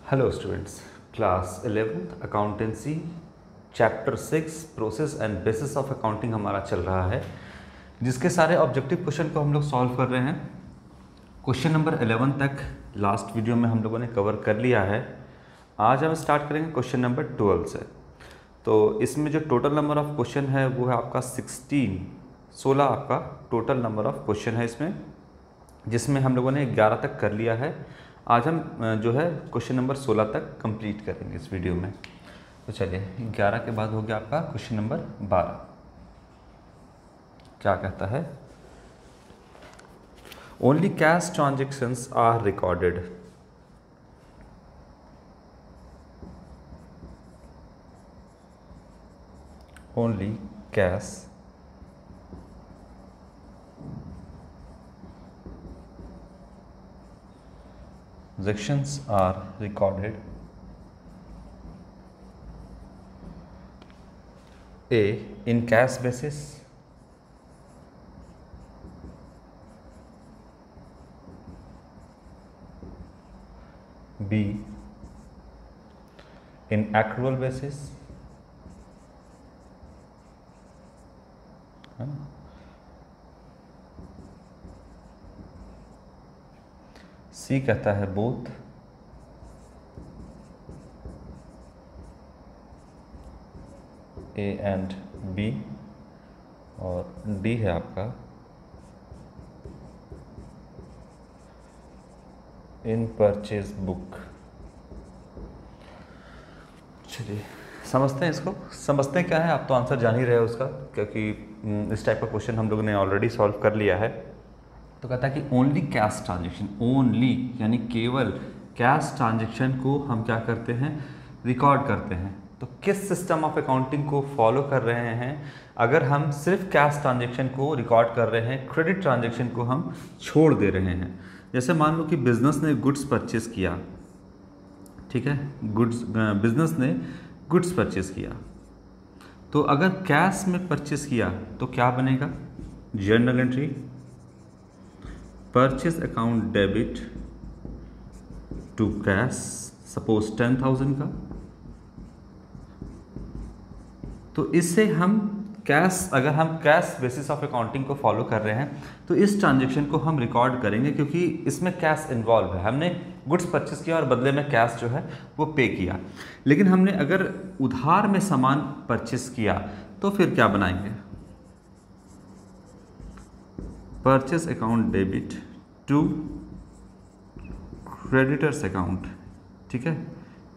Hello students, class 11th accountancy chapter 6 process and bases of accounting हमारा चल रहा है, जिसके सारे ऑब्जेक्टिव क्वेश्चन को हम लोग सॉल्व कर रहे हैं। क्वेश्चन नंबर 11 तक लास्ट वीडियो में हम लोगों ने कवर कर लिया है। आज हम स्टार्ट करेंगे क्वेश्चन नंबर 12 से। तो इसमें जो टोटल नंबर ऑफ क्वेश्चन है वो है आपका 16 आपका टोटल नंबर ऑफ क्वेश्चन है इसमें, जिसमें हम लोगों ने 11 तक कर लिया है। आज हम जो है क्वेश्चन नंबर 16 तक कंप्लीट करेंगे इस वीडियो में। तो चलिए, 11 के बाद हो गया आपका क्वेश्चन नंबर 12। क्या कहता है? Only cash transactions are recorded. Only cash transactions are recorded. A, in cash basis. B, in accrual basis. C कहता है बोथ। A and B. और डी है आपका इन परचेज बुक। चलिए समझते हैं इसको। समझते हैं क्या है, आप तो आंसर जान ही रहे हो उसका, क्योंकि इस टाइप का क्वेश्चन हम लोगों ने ऑलरेडी सॉल्व कर लिया है। तो कहता है कि ओनली कैश ट्रांजेक्शन, ओनली यानी केवल कैश ट्रांजेक्शन को हम क्या करते हैं, रिकॉर्ड करते हैं। तो किस सिस्टम ऑफ अकाउंटिंग को फॉलो कर रहे हैं? अगर हम सिर्फ कैश ट्रांजेक्शन को रिकॉर्ड कर रहे हैं, क्रेडिट ट्रांजेक्शन को हम छोड़ दे रहे हैं। जैसे मान लो कि बिजनेस ने गुड्स परचेज किया, ठीक है, बिजनेस ने गुड्स परचेज किया। तो अगर कैश में परचेज किया तो क्या बनेगा? Journal entry purchase account debit to cash, suppose 10,000 का। तो इससे हम कैश, अगर हम कैश बेसिस ऑफ अकाउंटिंग को फॉलो कर रहे हैं तो इस ट्रांजेक्शन को हम रिकॉर्ड करेंगे, क्योंकि इसमें कैश इन्वॉल्व है। हमने गुड्स परचेज किया और बदले में कैश जो है वो पे किया। लेकिन हमने अगर उधार में सामान परचेज किया तो फिर क्या बनाएंगे? Purchase account debit to creditors account, ठीक है।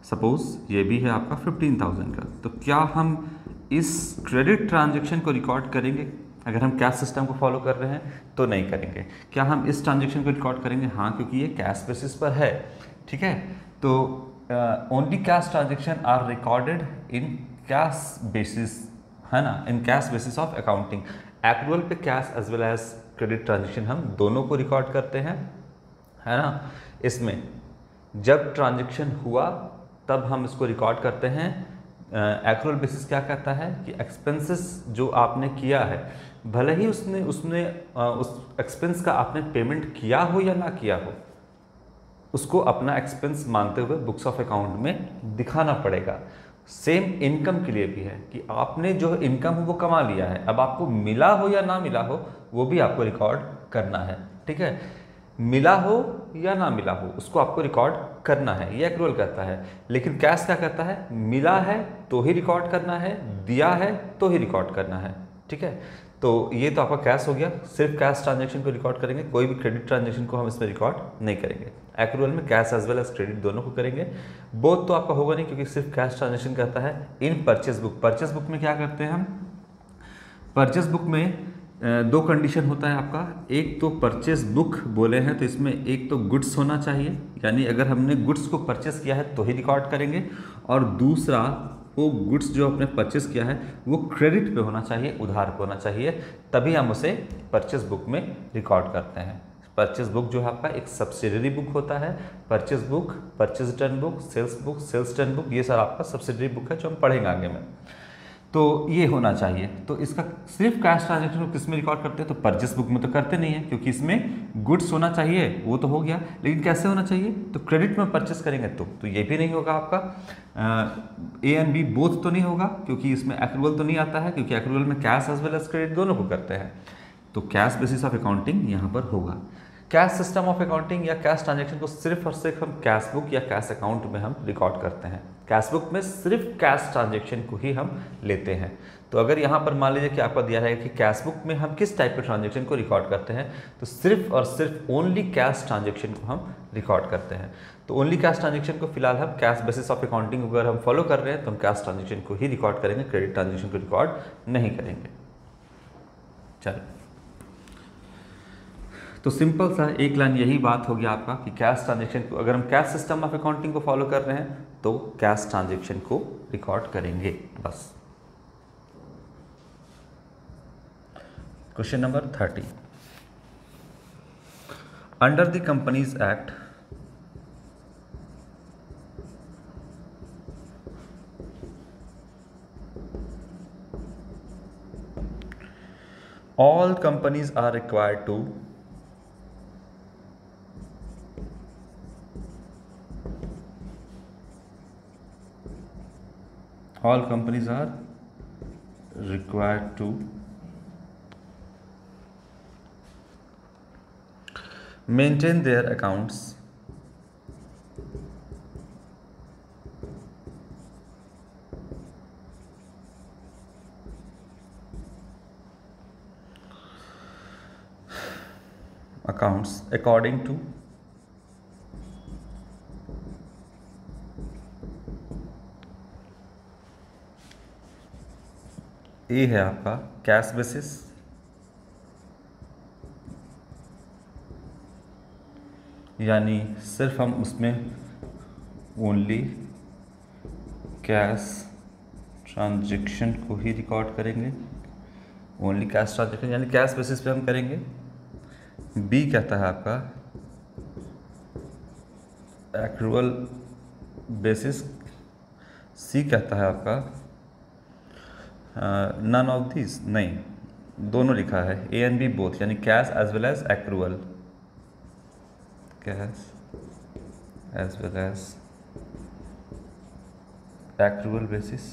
सपोज ये भी है आपका 15,000 का। तो क्या हम इस क्रेडिट ट्रांजेक्शन को रिकॉर्ड करेंगे? अगर हम कैश सिस्टम को फॉलो कर रहे हैं तो नहीं करेंगे। क्या हम इस ट्रांजेक्शन को रिकॉर्ड करेंगे? हाँ, क्योंकि ये कैश बेसिस पर है, ठीक है। तो only cash transaction are recorded in cash basis, है ना, in cash basis of accounting. Actual पे cash as well as credit transaction हम दोनों को रिकॉर्ड करते हैं, है ना। इसमें जब ट्रांजेक्शन हुआ तब हम इसको रिकॉर्ड करते हैं। एक्चुअल बेसिस क्या कहता है कि एक्सपेंसेस जो आपने किया है, भले ही उसने उस एक्सपेंस का आपने पेमेंट किया हो या ना किया हो, उसको अपना एक्सपेंस मानते हुए बुक्स ऑफ अकाउंट में दिखाना पड़ेगा। सेम इनकम के लिए भी है कि आपने जो इनकम है वो कमा लिया है, अब आपको मिला हो या ना मिला हो वो भी आपको रिकॉर्ड करना है, ठीक है। मिला हो या ना मिला हो उसको आपको रिकॉर्ड करना है, ये एक्रूअल कहता है। लेकिन कैश क्या कहता है? मिला है तो ही रिकॉर्ड करना है, दिया है तो ही रिकॉर्ड करना है, ठीक है। तो ये तो आपका कैश हो गया, सिर्फ कैश ट्रांजेक्शन को रिकॉर्ड करेंगे, कोई भी क्रेडिट ट्रांजेक्शन को हम इसमें रिकॉर्ड नहीं करेंगे। एक्रूअल में cash as well as credit दोनों को करेंगे। बोथ तो आपका होगा नहीं, क्योंकि सिर्फ कैश ट्रांजेक्शन कहता है in purchase book. Purchase book में क्या करते हैं हम? परचेज बुक में दो कंडीशन होता है आपका। एक तो परचेज बुक बोले हैं तो इसमें एक तो गुड्स होना चाहिए, यानी अगर हमने गुड्स को परचेज किया है तो ही रिकॉर्ड करेंगे, और दूसरा वो गुड्स जो आपने परचेज किया है वो क्रेडिट पे होना चाहिए, उधार पे होना चाहिए, तभी हम उसे परचेज बुक में रिकॉर्ड करते हैं। परचेज बुक जो है आपका एक सब्सिडरी बुक होता है। Purchase book, purchase return book, sales turn book, ये सारा आपका सब्सिडरी बुक है जो हम पढ़ेंगे आगे में। तो ये होना चाहिए। तो इसका सिर्फ कैश ट्रांजेक्शन को किस में रिकॉर्ड करते हैं, तो परचेस बुक में तो करते नहीं है, क्योंकि इसमें गुड्स होना चाहिए, वो तो हो गया, लेकिन कैसे होना चाहिए, तो क्रेडिट में परचेस करेंगे तो ये भी नहीं होगा आपका। ए एंड बी बोथ तो नहीं होगा, क्योंकि इसमें एक्रूवल तो नहीं आता है, क्योंकि एक्रूवल में cash as well as credit दोनों को करते हैं। तो कैश बेसिस ऑफ अकाउंटिंग यहाँ पर होगा। कैश सिस्टम ऑफ अकाउंटिंग या कैश ट्रांजेक्शन को सिर्फ और सिर्फ हम कैश बुक या कैश अकाउंट में हम रिकॉर्ड करते हैं। कैश बुक में सिर्फ कैश ट्रांजेक्शन को ही हम लेते हैं। तो अगर यहाँ पर मान लीजिए कि आपको दिया है कि कैश बुक में हम किस टाइप के ट्रांजेक्शन को रिकॉर्ड करते हैं, तो सिर्फ और सिर्फ ओनली कैश ट्रांजेक्शन को हम रिकॉर्ड करते हैं। तो ओनली कैश ट्रांजेक्शन को फिलहाल हम कैश बेसिस ऑफ अकाउंटिंग अगर हम फॉलो कर रहे हैं तो हम कैश ट्रांजेक्शन को ही रिकॉर्ड करेंगे, क्रेडिट ट्रांजेक्शन को रिकॉर्ड नहीं करेंगे। चलो, तो सिंपल सा एक लाइन यही बात होगी आपका कि कैश ट्रांजेक्शन को अगर हम कैश सिस्टम ऑफ अकाउंटिंग को फॉलो कर रहे हैं तो कैश ट्रांजेक्शन को रिकॉर्ड करेंगे, बस। Question number 30, under the companies act all companies are required to maintain their accounts according to ए है आपका कैश बेसिस, यानी सिर्फ हम उसमें ओनली कैश ट्रांजेक्शन को ही रिकॉर्ड करेंगे, ओनली कैश ट्रांजेक्शन यानी कैश बेसिस पे हम करेंगे। बी कहता है आपका एक्रूअल बेसिस, सी कहता है आपका नन ऑफ दिस, नहीं, दोनों लिखा है, ए एंड बी बोथ, यानी cash as well as accrual, cash as well as accrual basis.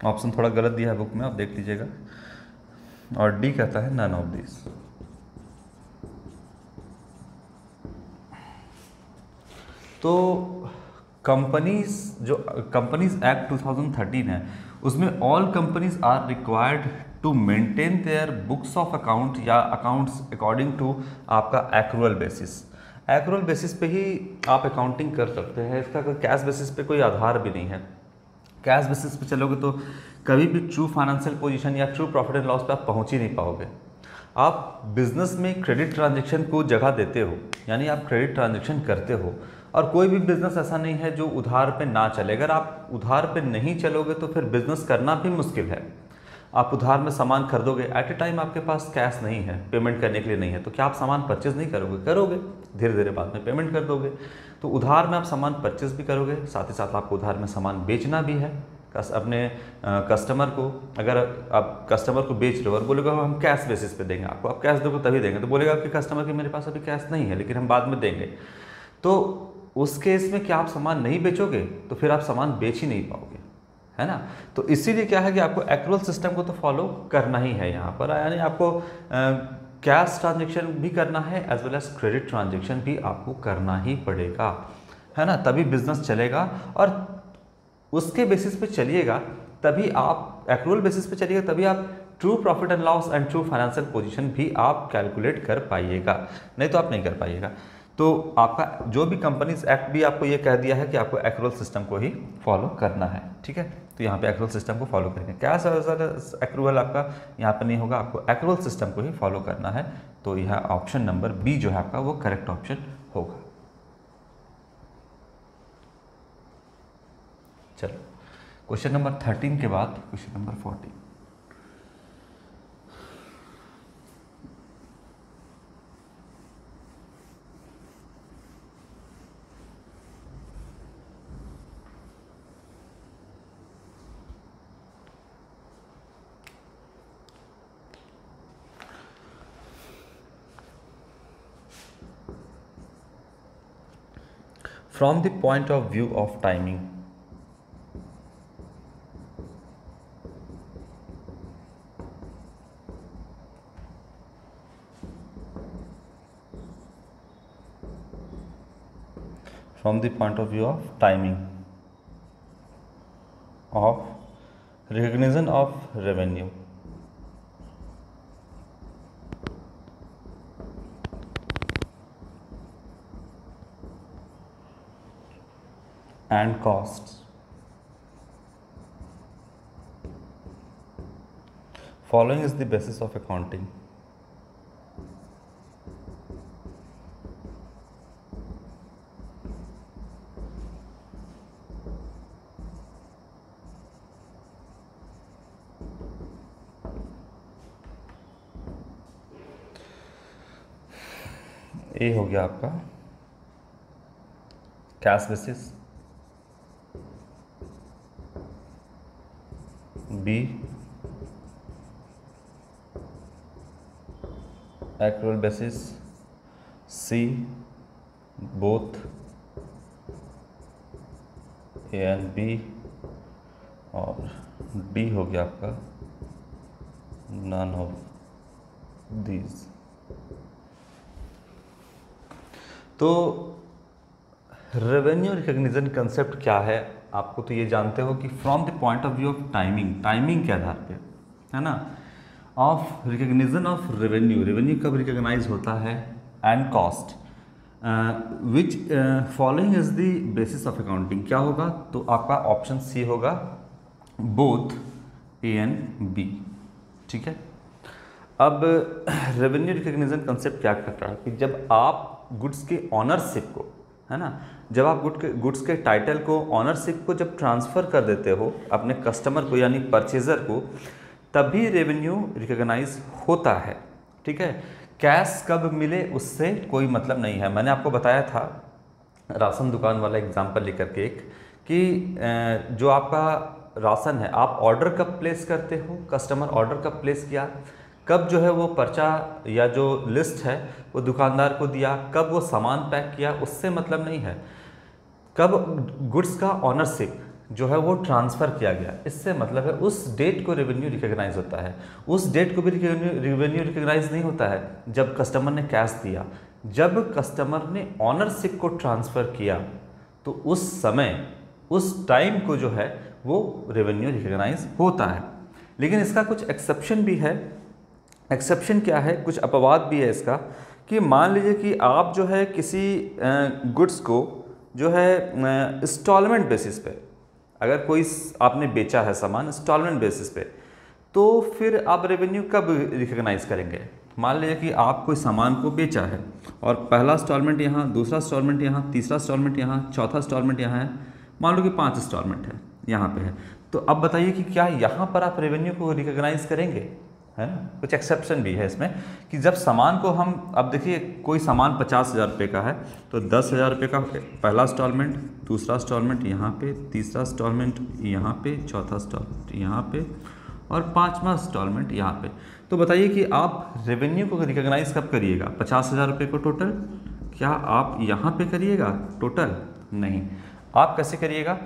Option थोड़ा गलत दिया है बुक में, आप देख लीजिएगा। और डी कहता है नन ऑफ दिस। तो कंपनीज एक्ट 2013 है, उसमें all companies are required to maintain their books of account या अकाउंट्स अकॉर्डिंग टू आपका एक्रूअल बेसिस। एक्रूअल बेसिस पे ही आप अकाउंटिंग कर सकते हैं, इसका कैश बेसिस पे कोई आधार भी नहीं है। कैश बेसिस पे चलोगे तो कभी भी ट्रू फाइनेंशियल पोजीशन या ट्रू प्रॉफिट एंड लॉस पे आप पहुंच ही नहीं पाओगे। आप बिजनेस में क्रेडिट ट्रांजैक्शन को जगह देते हो, यानी आप क्रेडिट ट्रांजैक्शन करते हो, और कोई भी बिजनेस ऐसा नहीं है जो उधार पे ना चले। अगर आप उधार पे नहीं चलोगे तो फिर बिजनेस करना भी मुश्किल है। आप उधार में सामान खरीदोगे, एट ए टाइम आपके पास कैश नहीं है, पेमेंट करने के लिए नहीं है, तो क्या आप सामान परचेज नहीं करोगे? करोगे, धीरे धीरे बाद में पेमेंट कर दोगे। तो उधार में आप सामान परचेज भी करोगे, साथ ही साथ आपको उधार में सामान बेचना भी है अपने कस्टमर को। अगर आप कस्टमर को बेच रहे हो और बोलेगा हम कैश बेसिस पे देंगे आपको, आप कैश दोगे तभी देंगे, तो बोलेगा आपके कस्टमर कि मेरे पास अभी कैश नहीं है लेकिन हम बाद में देंगे, तो उस केस में क्या आप सामान नहीं बेचोगे? तो फिर आप सामान बेच ही नहीं पाओगे, है ना। तो इसीलिए क्या है कि आपको एक्रूअल सिस्टम को तो फॉलो करना ही है यहाँ पर, यानी आपको कैश ट्रांजेक्शन भी करना है as well as credit transaction भी आपको करना ही पड़ेगा, है ना, तभी बिजनेस चलेगा। और उसके बेसिस पे चलिएगा तभी आप, एक्रूअल बेसिस पे चलिएगा तभी आप true profit and loss and true financial position भी आप कैलकुलेट कर पाइएगा, नहीं तो आप नहीं कर पाइएगा। तो आपका जो भी कंपनीज एक्ट भी आपको ये कह दिया है कि आपको एक्रूअल सिस्टम को ही फॉलो करना है, ठीक है। तो यहाँ पे एक्रूअल सिस्टम को फॉलो करेंगे। कैश एक्रूअल आपका यहाँ पर नहीं होगा, आपको एक्रूअल सिस्टम को ही फॉलो करना है। तो यह ऑप्शन नंबर बी जो है आपका वो करेक्ट ऑप्शन होगा। चलो, क्वेश्चन नंबर 13 के बाद question number 14। From the point of view of timing, from the point of view of timing of recognition of revenue and costs, following is the basis of accounting. A हो गया आपका cash basis, B actual basis, C both A and B, और D हो गया आपका none of these. तो revenue recognition concept क्या है, आपको तो ये जानते हो कि from the point of view of timing के आधार पे, है ना, of recognition of revenue, revenue कब रिकग्नाइज होता है, and cost which following is the basis of accounting, क्या होगा, तो आपका ऑप्शन सी होगा बोथ ए एंड बी। ठीक है। अब रेवेन्यू रिकग्निशन कंसेप्ट क्या करता है कि जब आप गुड्स के ऑनरशिप को, है ना, जब आप गुड्स के टाइटल को, ऑनरशिप को जब ट्रांसफ़र कर देते हो अपने कस्टमर को यानी परचेज़र को, तभी रेवेन्यू रिकग्नाइज होता है। ठीक है। कैश कब मिले उससे कोई मतलब नहीं है। मैंने आपको बताया था राशन दुकान वाला एग्जांपल लेकर के एक, कि जो आपका राशन है, आप ऑर्डर कब प्लेस करते हो, कस्टमर ऑर्डर कब प्लेस किया, कब जो है वो पर्चा या जो लिस्ट है वो दुकानदार को दिया, कब वो सामान पैक किया, उससे मतलब नहीं है। कब गुड्स का ऑनरशिप जो है वो ट्रांसफ़र किया गया, इससे मतलब है। उस डेट को रेवेन्यू रिकग्नाइज होता है। उस डेट को भी रेवेन्यू रिकग्नाइज नहीं होता है जब कस्टमर ने कैश दिया। जब कस्टमर ने ऑनरशिप को ट्रांसफ़र किया तो उस समय, उस टाइम को जो है वो रेवेन्यू रिकग्नाइज होता है। लेकिन इसका कुछ एक्सेप्शन भी है। एक्सेप्शन क्या है, कुछ अपवाद भी है इसका, कि मान लीजिए कि आप जो है किसी गुड्स को जो है इंस्टॉलमेंट बेसिस पे, अगर कोई आपने बेचा है सामान इंस्टॉलमेंट बेसिस पे, तो फिर आप रेवेन्यू कब रिकग्नाइज करेंगे। मान लीजिए कि आप कोई सामान को बेचा है और पहला इंस्टॉलमेंट यहाँ, दूसरा इंस्टॉलमेंट यहाँ, तीसरा इंस्टॉलमेंट यहाँ, चौथा इंस्टॉलमेंट यहाँ है, मान लो कि 5 इंस्टॉलमेंट है यहाँ पे है, तो अब बताइए कि क्या यहाँ पर आप रेवेन्यू को रिकग्नाइज करेंगे, है ना। कुछ एक्सेप्शन भी है इसमें कि जब सामान को हम, अब देखिए कोई सामान 50,000 रुपये का है तो 10,000 रुपये का पहला इंस्टॉलमेंट, दूसरा इंस्टॉलमेंट यहाँ पे, तीसरा इंस्टॉलमेंट यहाँ पे, चौथा इंस्टॉलमेंट यहाँ पे और 5वां इंस्टॉलमेंट यहाँ पे। तो बताइए कि आप रेवेन्यू को रिकग्नाइज कब करिएगा, 50,000 रुपये को टोटल, क्या आप यहाँ पे करिएगा टोटल? नहीं। आप कैसे करिएगा,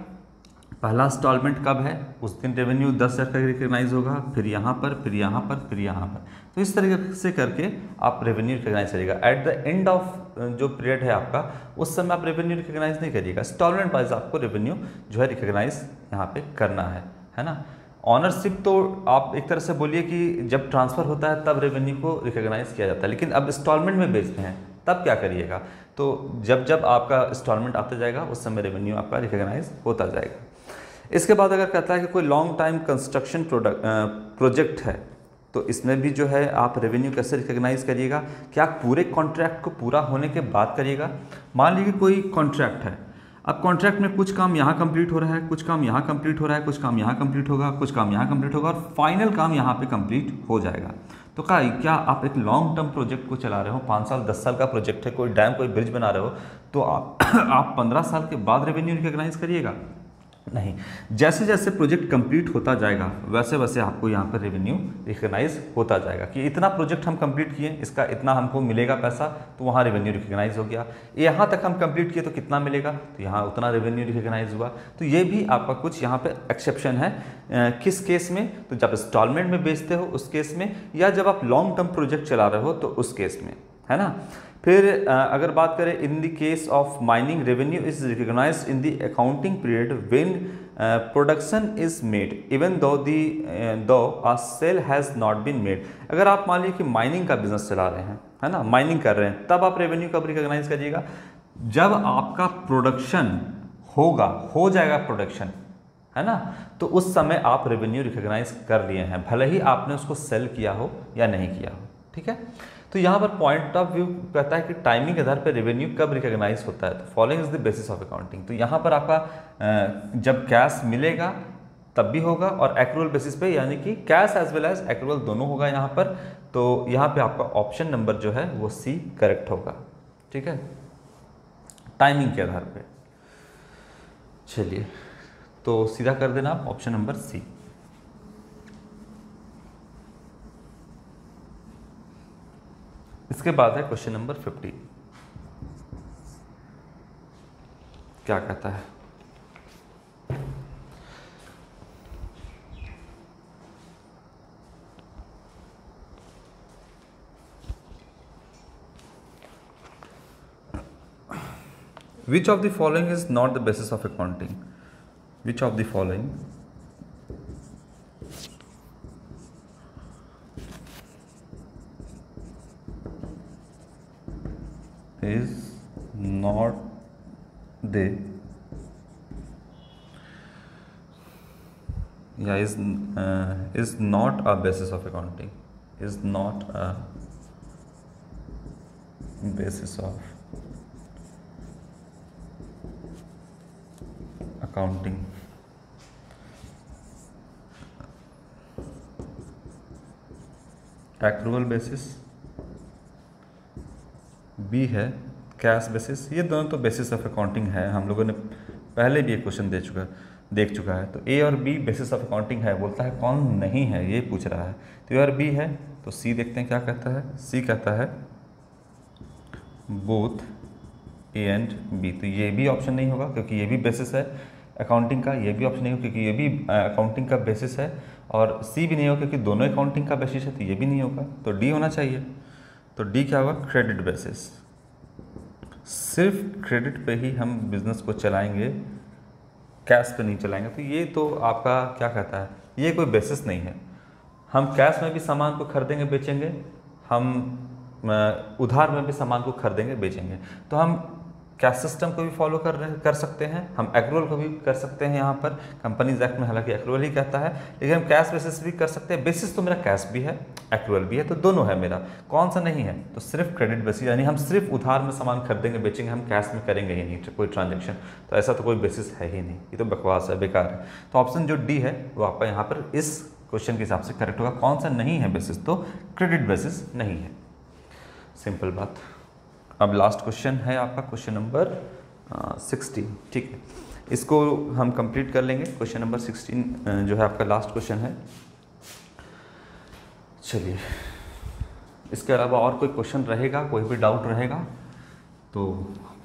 पहला इंस्टॉलमेंट कब है उस दिन रेवेन्यू 10,000 का रिकग्नाइज होगा, फिर यहाँ पर, फिर यहाँ पर, फिर यहाँ पर। तो इस तरीके से करके आप रेवेन्यू रिकग्नाइज करिएगा। एट द एंड ऑफ जो पीरियड है आपका, उस समय आप रेवेन्यू रिकग्नाइज नहीं करिएगा। इंस्टॉलमेंट वाइज आपको रेवेन्यू जो है रिकग्नाइज यहाँ पे करना है ना। ऑनरशिप तो आप एक तरह से बोलिए कि जब ट्रांसफ़र होता है तब रेवेन्यू को रिकग्नाइज किया जाता है, लेकिन अब इंस्टॉलमेंट में बेचते हैं तब क्या करिएगा, तो जब जब आपका इंस्टॉलमेंट आता जाएगा उस समय रेवेन्यू आपका रिकग्नाइज होता जाएगा। इसके बाद अगर कहता है कि कोई लॉन्ग टाइम कंस्ट्रक्शन प्रोजेक्ट है, तो इसमें भी जो है आप रेवेन्यू कैसे रिकग्नाइज करिएगा, क्या पूरे कॉन्ट्रैक्ट को पूरा होने के बाद करिएगा। मान लीजिए कोई कॉन्ट्रैक्ट है, अब कॉन्ट्रैक्ट में कुछ काम यहाँ कंप्लीट हो रहा है, कुछ काम यहाँ कंप्लीट हो रहा है, कुछ काम यहाँ कंप्लीट होगा, कुछ काम यहाँ कंप्लीट होगा और फाइनल काम यहाँ पे कंप्लीट हो जाएगा। तो क्या आप एक लॉन्ग टर्म प्रोजेक्ट को चला रहे हो, 5 साल 10 साल का प्रोजेक्ट है, कोई डैम कोई ब्रिज बना रहे हो, तो आप 15 साल के बाद रेवेन्यू रिकग्नाइज करिएगा। नहीं, जैसे जैसे प्रोजेक्ट कंप्लीट होता जाएगा वैसे वैसे आपको यहाँ पर रेवेन्यू रिकग्नाइज होता जाएगा कि इतना प्रोजेक्ट हम कंप्लीट किए, इसका इतना हमको मिलेगा पैसा, तो वहाँ रेवेन्यू रिकग्नाइज हो गया। यहाँ तक हम कंप्लीट किए तो कितना मिलेगा, तो यहाँ उतना रेवेन्यू रिकग्नाइज हुआ। तो ये भी आपका कुछ यहाँ पे एक्सेप्शन है। किस केस में, तो जब इंस्टॉलमेंट में बेचते हो उस केस में, या जब आप लॉन्ग टर्म प्रोजेक्ट चला रहे हो तो उस केस में, है ना। फिर अगर बात करें in the case of mining, revenue is recognised in the accounting period when production is made even though a sale has not been made. अगर आप मान लीजिए कि माइनिंग का बिजनेस चला रहे हैं, है ना, माइनिंग कर रहे हैं, तब आप रेवेन्यू कब रिकग्नाइज करिएगा, जब आपका प्रोडक्शन होगा, हो जाएगा प्रोडक्शन, है ना, तो उस समय आप रेवेन्यू रिकग्नाइज कर लिए हैं, भले ही आपने उसको सेल किया हो या नहीं किया हो। ठीक है, तो यहाँ पर पॉइंट ऑफ व्यू कहता है कि टाइमिंग के आधार पर रेवेन्यू कब रिकग्नाइज होता है, तो following is the basis of accounting. तो यहाँ पर आपका जब कैश मिलेगा तब भी होगा, और एक्रूअल बेसिस पे, यानी कि cash as well as accrual दोनों होगा यहाँ पर। तो यहाँ पे आपका ऑप्शन नंबर जो है वो सी करेक्ट होगा। ठीक है, टाइमिंग के आधार पे। चलिए, तो सीधा कर देना आप ऑप्शन नंबर सी। इसके बाद है क्वेश्चन नंबर 50। क्या कहता है, Which of the following is not the basis of accounting? Which of the following is not the is not a basis of accounting? Is not a basis of accounting. Accrual basis, B है cash basis. ये दोनों तो basis of accounting है, हम लोगों ने पहले भी एक क्वेश्चन देख चुका है। तो ए और बी बेसिस ऑफ अकाउंटिंग है, बोलता है कौन नहीं है ये पूछ रहा है। तो ए और बी है, तो सी देखते हैं क्या कहता है। सी कहता है बोथ ए एंड बी। तो ये भी ऑप्शन नहीं होगा क्योंकि ये भी बेसिस है अकाउंटिंग का, ये भी ऑप्शन नहीं होगा क्योंकि ये भी अकाउंटिंग का बेसिस है, और सी भी नहीं होगा क्योंकि दोनों अकाउंटिंग का बेसिस है, तो ये भी नहीं होगा। तो डी होना चाहिए। तो डी क्या होगा, क्रेडिट बेसिस। सिर्फ क्रेडिट पे ही हम बिजनेस को चलाएंगे, कैश पे नहीं चलाएंगे। तो ये तो आपका क्या कहता है, ये कोई बेसिस नहीं है। हम कैश में भी सामान को खरीदेंगे बेचेंगे, हम उधार में भी सामान को खरीदेंगे बेचेंगे। तो हम कैश सिस्टम को भी फॉलो कर सकते हैं, हम एक्रूअल को भी कर सकते हैं। यहाँ पर कंपनीज एक्ट में हालांकि एक्रूअल ही कहता है, लेकिन हम कैश बेसिस भी कर सकते हैं। बेसिस तो मेरा कैश भी है, एक्रूअल भी है, तो दोनों है मेरा। कौन सा नहीं है, तो सिर्फ क्रेडिट बेसिस, यानी हम सिर्फ उधार में सामान खरीदेंगे बेचेंगे, हम कैश में करेंगे ही नहीं कोई ट्रांजेक्शन। तो ऐसा तो कोई बेसिस है ही नहीं, ये तो बकवास है, बेकार है। तो ऑप्शन जो डी है वो आपका यहाँ पर इस क्वेश्चन के हिसाब से करेक्ट होगा। कौन सा नहीं है बेसिस, तो क्रेडिट बेसिस नहीं है, सिंपल बात। अब लास्ट क्वेश्चन है आपका क्वेश्चन नंबर 16। ठीक है, इसको हम कंप्लीट कर लेंगे। क्वेश्चन नंबर 16 जो है आपका लास्ट क्वेश्चन है। चलिए, इसके अलावा और कोई क्वेश्चन रहेगा, कोई भी डाउट रहेगा तो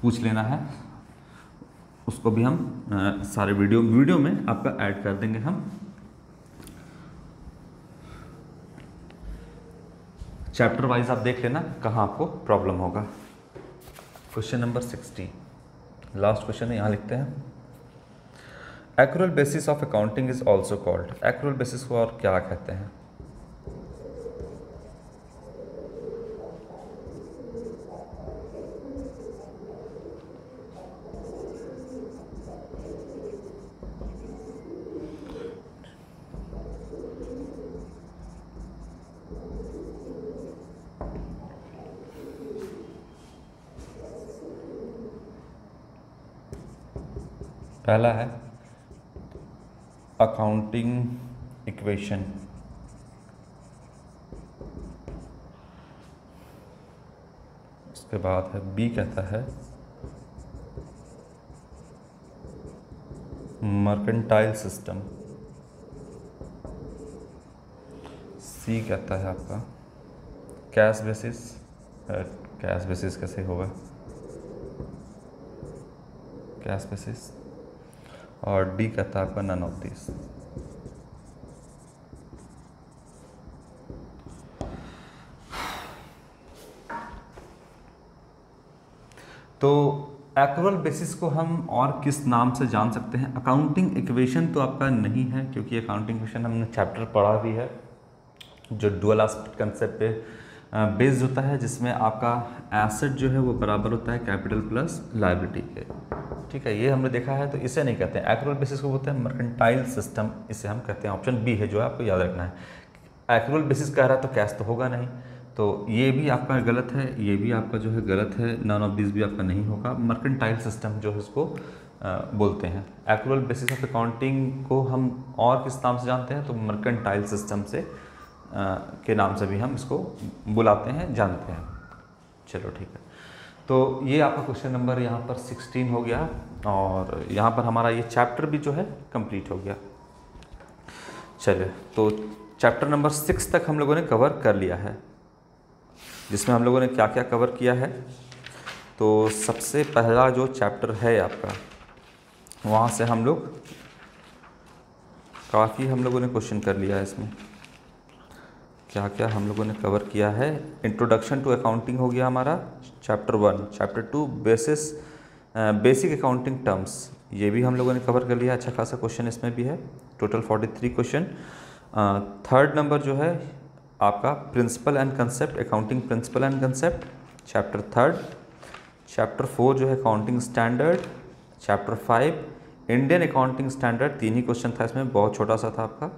पूछ लेना है, उसको भी हम सारे वीडियो में आपका ऐड कर देंगे हम। चैप्टर वाइज आप देख लेना कहाँ आपको प्रॉब्लम होगा। क्वेश्चन नंबर 16 लास्ट क्वेश्चन है, यहाँ लिखते हैं accrual basis of accounting is also called. Accrual basis को और क्या कहते हैं, पहला है अकाउंटिंग इक्वेशन, उसके बाद है बी कहता है मर्केंटाइल सिस्टम। सी कहता है आपका कैश बेसिस। कैश बेसिस कैसे होगा, कैश बेसिस। और डी कहता है आपका नन ऑफ दिस। तो एक्रुअल बेसिस को हम और किस नाम से जान सकते हैं? अकाउंटिंग इक्वेशन तो आपका नहीं है, क्योंकि अकाउंटिंग इक्वेशन हमने चैप्टर पढ़ा भी है जो डुअल एस्पेक्ट कंसेप्ट पे बेस्ड होता है, जिसमें आपका एसेट जो है वो बराबर होता है कैपिटल प्लस लायबिलिटी के। ठीक है, ये हमने देखा है। तो इसे नहीं कहते हैं एक्रुअल बेसिस को, बोलते हैं मर्केंटाइल सिस्टम, इसे हम कहते हैं। ऑप्शन बी है जो आपको याद रखना है। एक्रुअल बेसिस कह रहा है तो कैश तो होगा नहीं, तो ये भी आपका गलत है, ये भी आपका जो है गलत है। नन ऑफ दिस भी आपका नहीं होगा। मर्केंटाइल सिस्टम जो है इसको बोलते हैं। एक्रुअल बेसिस ऑफ अकाउंटिंग को हम और किस नाम से जानते हैं? तो मर्केंटाइल सिस्टम से के नाम से भी हम इसको बुलाते हैं, जानते हैं। चलो ठीक है, तो ये आपका क्वेश्चन नंबर यहाँ पर 16 हो गया, और यहाँ पर हमारा ये चैप्टर भी जो है कंप्लीट हो गया। चलिए, तो चैप्टर नंबर 6 तक हम लोगों ने कवर कर लिया है, जिसमें हम लोगों ने क्या क्या कवर किया है। तो सबसे पहला जो चैप्टर है आपका, वहाँ से हम लोग काफ़ी हम लोगों ने क्वेश्चन कर लिया है। इसमें क्या क्या हम लोगों ने कवर किया है? इंट्रोडक्शन टू अकाउंटिंग हो गया हमारा chapter 1। Chapter 2 basic accounting terms, ये भी हम लोगों ने कवर कर लिया। अच्छा खासा क्वेश्चन इसमें भी है, टोटल 43 क्वेश्चन। थर्ड नंबर जो है आपका principle and concept, accounting principle and concept, chapter 3। Chapter 4 जो है accounting standard. Chapter 5 Indian accounting standard, 3 ही क्वेश्चन था इसमें, बहुत छोटा सा था आपका।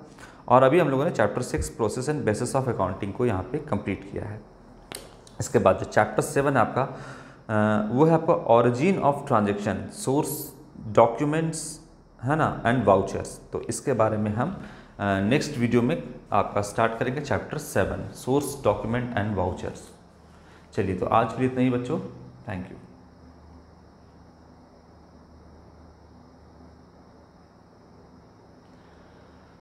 और अभी हम लोगों ने chapter 6 process and bases of accounting को यहाँ पे कंप्लीट किया है। इसके बाद जो चैप्टर 7 है आपका, वो है आपका origin of transaction, source documents, है ना, एंड वाउचर्स। तो इसके बारे में हम नेक्स्ट वीडियो में आपका स्टार्ट करेंगे chapter 7, source document and vouchers. चलिए, तो आज के लिए इतना ही बच्चों, थैंक यू।